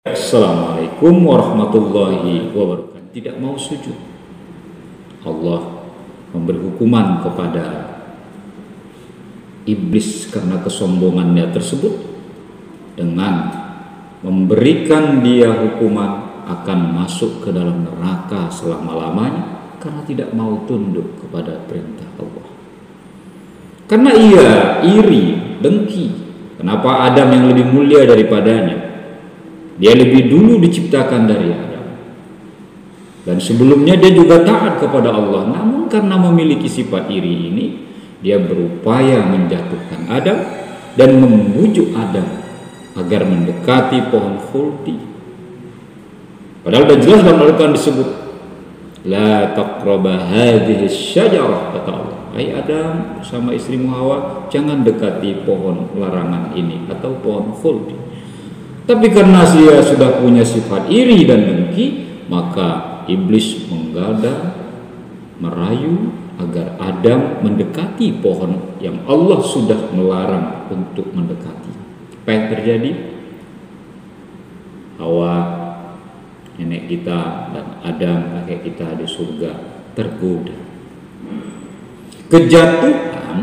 Assalamualaikum warahmatullahi wabarakatuh. Tidak mau sujud. Allah memberi hukuman kepada iblis karena kesombongannya tersebut dengan memberikan dia hukuman akan masuk ke dalam neraka selama-lamanya karena tidak mau tunduk kepada perintah Allah. Karena ia iri, dengki. Kenapa Adam yang lebih mulia daripadanya? Dia lebih dulu diciptakan dari Adam. Dan sebelumnya dia juga taat kepada Allah. Namun karena memiliki sifat iri ini, dia berupaya menjatuhkan Adam dan membujuk Adam agar mendekati pohon khuldi. Padahal sudah jelas dalam Al-Quran disebut, La taqraba hadhihi syajarah, kata Allah. Hai Adam bersama istrimu Hawa, jangan dekati pohon larangan ini atau pohon khuldi. Tapi karena dia sudah punya sifat iri dan dengki, maka iblis menggoda, merayu agar Adam mendekati pohon yang Allah sudah melarang untuk mendekati. Apa yang terjadi? Hawa, nenek kita, dan Adam, kakek kita di surga, tergoda. Kejatuhan,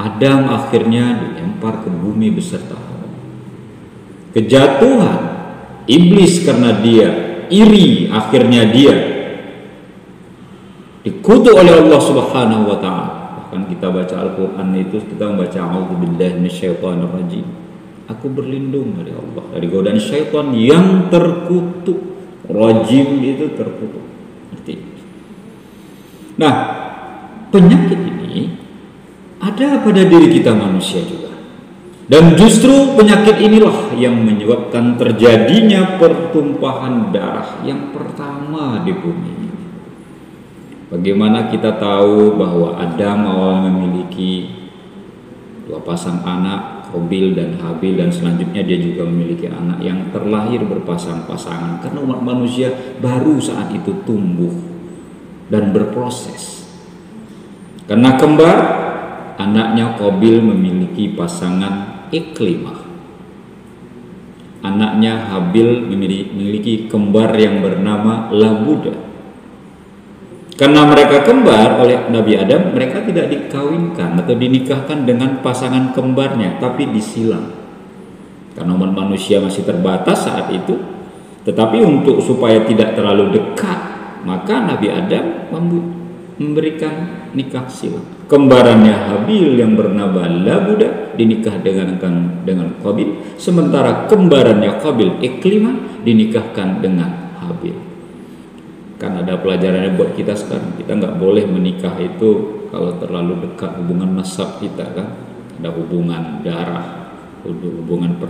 Adam akhirnya dilempar ke bumi beserta Hawa. Kejatuhan iblis karena dia iri, akhirnya dia dikutuk oleh Allah Subhanahu wa taala. Bahkan kita baca Al-Qur'an itu kita membaca a'udzubillahi minasyaitonirrajim. Aku berlindung dari Allah dari godaan syaitan yang terkutuk. Rajim itu terkutuk. Ngerti? Nah, penyakit ini ada pada diri kita manusia juga. Dan justru penyakit inilah yang menyebabkan terjadinya pertumpahan darah yang pertama di bumi ini. Bagaimana kita tahu bahwa Adam awalnya memiliki dua pasang anak, Qabil dan Habil, dan selanjutnya dia juga memiliki anak yang terlahir berpasang-pasangan. Karena umat manusia baru saat itu tumbuh dan berproses. Karena kembar, anaknya Qabil memiliki pasangan Iklimah. Anaknya Habil memiliki kembar yang bernama Labuda. Karena mereka kembar oleh Nabi Adam, mereka tidak dikawinkan atau dinikahkan dengan pasangan kembarnya, tapi disilang. Karena umat manusia masih terbatas saat itu, tetapi untuk supaya tidak terlalu dekat, maka Nabi Adam memberikan nikah silang. Kembarannya Habil yang bernama Labuda dinikah dengan Qabil, sementara kembarannya Qabil, Iklimah, dinikahkan dengan Habil. Kan ada pelajarannya buat kita sekarang. Kita nggak boleh menikah itu kalau terlalu dekat hubungan nasab kita, kan? Ada hubungan darah, hubungan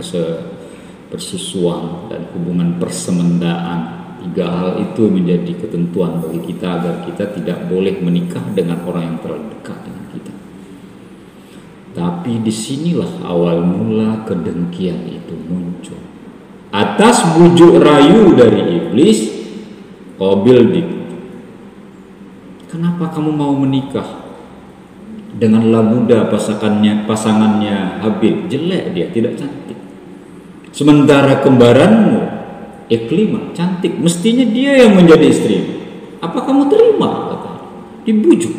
persusuan, dan hubungan persemendaan. Tiga hal itu menjadi ketentuan bagi kita agar kita tidak boleh menikah dengan orang yang terlalu dekat dengan kita. Tapi disinilah awal mula kedengkian itu muncul. Atas bujuk rayu dari iblis, Qabil dibujuk. Kenapa kamu mau menikah dengan Labuda, pasangannya Habil? Jelek dia, tidak cantik. Sementara kembaranmu Iklimah cantik, mestinya dia yang menjadi istri. Apa kamu terima? Kata. Dibujuk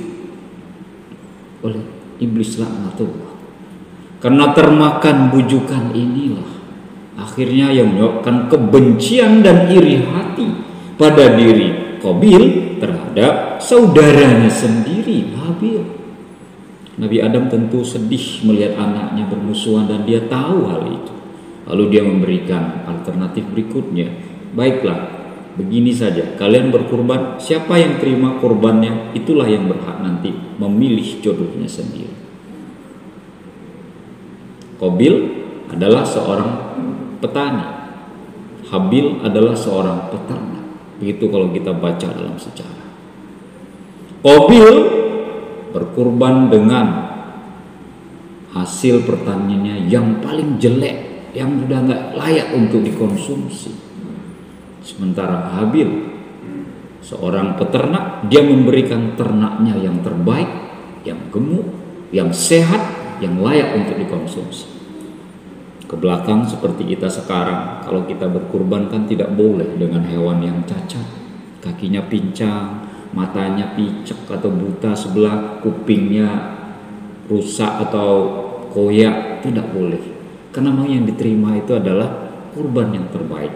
oleh iblis laknatullah. Karena termakan bujukan inilah, akhirnya yang menyebabkan kebencian dan iri hati pada diri Qabil terhadap saudaranya sendiri, Habil. Nabi Adam tentu sedih melihat anaknya bermusuhan dan dia tahu hal itu. Lalu dia memberikan alternatif berikutnya. Baiklah, begini saja, kalian berkurban, siapa yang terima kurbannya, itulah yang berhak nanti memilih jodohnya sendiri. Qabil adalah seorang petani, Habil adalah seorang peternak. Begitu kalau kita baca dalam sejarah. Qabil berkurban dengan hasil pertaniannya yang paling jelek, yang sudah nggak layak untuk dikonsumsi. Sementara Habil, seorang peternak, dia memberikan ternaknya yang terbaik, yang gemuk, yang sehat, yang layak untuk dikonsumsi. ke belakang seperti kita sekarang, kalau kita berkurban kan tidak boleh dengan hewan yang cacat, kakinya pincang, matanya picek atau buta sebelah, kupingnya rusak atau koyak, tidak boleh. Karena memang yang diterima itu adalah kurban yang terbaik.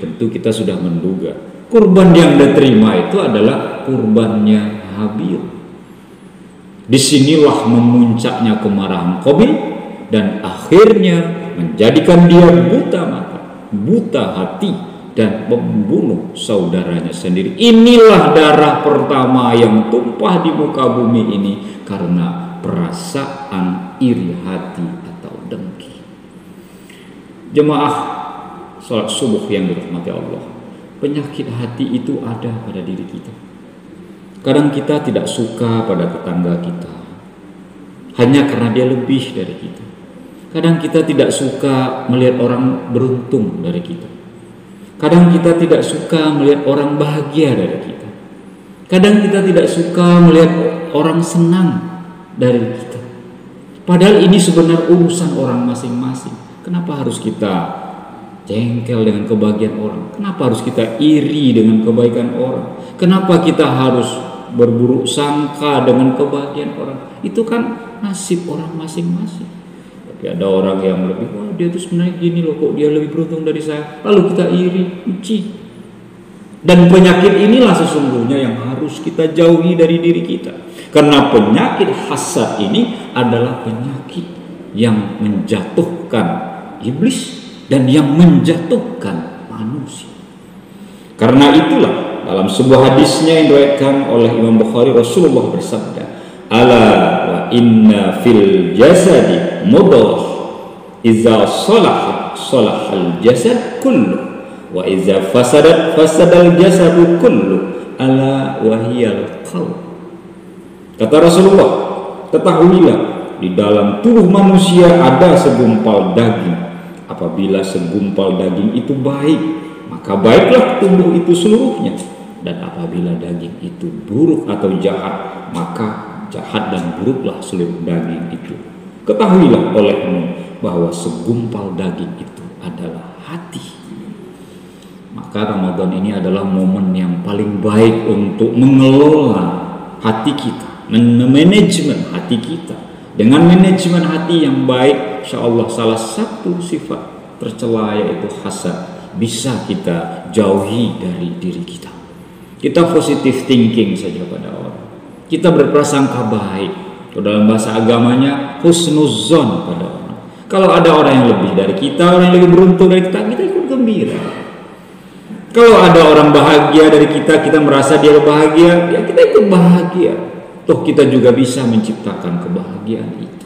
Tentu kita sudah menduga kurban yang diterima itu adalah kurbannya Habil. Disinilah memuncaknya kemarahan Qabil dan akhirnya menjadikan dia buta mata, buta hati, dan membunuh saudaranya sendiri. Inilah darah pertama yang tumpah di muka bumi ini karena perasaan iri hati atau dengki. Jemaah salat subuh yang dirahmati Allah, penyakit hati itu ada pada diri kita. Kadang kita tidak suka pada tetangga kita hanya karena dia lebih dari kita. Kadang kita tidak suka melihat orang beruntung dari kita. Kadang kita tidak suka melihat orang bahagia dari kita. Kadang kita tidak suka melihat orang senang dari kita. Padahal ini sebenarnya urusan orang masing-masing. Kenapa harus kita jengkel dengan kebahagiaan orang? Kenapa harus kita iri dengan kebaikan orang? Kenapa kita harus berburuk sangka dengan kebahagiaan orang? Itu kan nasib orang masing-masing. Tapi ada orang yang lebih, wah dia tuh sebenarnya gini loh, kok dia lebih beruntung dari saya. Lalu kita iri, benci. Dan penyakit inilah sesungguhnya yang harus kita jauhi dari diri kita. Karena penyakit hasad ini adalah penyakit yang menjatuhkan iblis dan yang menjatuhkan manusia. Karena itulah dalam sebuah hadisnya yang diriwayatkan oleh Imam Bukhari, Rasulullah bersabda, "Ala wa inna fil jasadi mudghah, idza salahat salahal jasad kullu, wa idza fasadat fasadal jasadu kullu, ala wa hiyal qalb." Kata Rasulullah, ketahuilah di dalam tubuh manusia ada segumpal daging. Apabila segumpal daging itu baik, maka baiklah tubuh itu seluruhnya. Dan apabila daging itu buruk atau jahat, maka jahat dan buruklah seluruh daging itu. Ketahuilah olehmu bahwa segumpal daging itu adalah hati. Maka Ramadan ini adalah momen yang paling baik untuk mengelola hati kita, manajemen hati kita. Dengan manajemen hati yang baik, insya Allah salah satu sifat tercela yaitu hasad bisa kita jauhi dari diri kita. Kita positive thinking saja pada orang. Kita berprasangka baik. Dalam bahasa agamanya husnuzon pada orang. Kalau ada orang yang lebih dari kita, orang yang lebih beruntung dari kita, kita ikut gembira. Kalau ada orang bahagia dari kita, kita merasa dia bahagia, ya kita ikut bahagia. Toh kita juga bisa menciptakan kebahagiaan itu.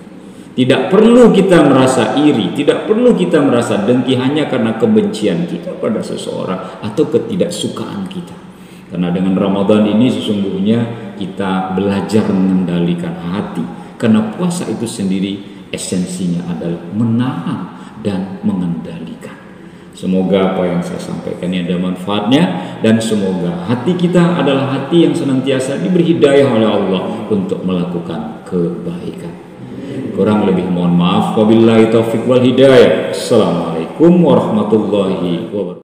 Tidak perlu kita merasa iri, tidak perlu kita merasa dengki hanya karena kebencian kita pada seseorang atau ketidaksukaan kita. Karena dengan Ramadan ini sesungguhnya kita belajar mengendalikan hati. Karena puasa itu sendiri esensinya adalah menahan dan mengendalikan. Semoga apa yang saya sampaikan ini ada manfaatnya, dan semoga hati kita adalah hati yang senantiasa diberi hidayah oleh Allah untuk melakukan kebaikan. Kurang lebih mohon maaf. Wabillahi taufiq wal hidayah. Assalamualaikum warahmatullahi wabarakatuh.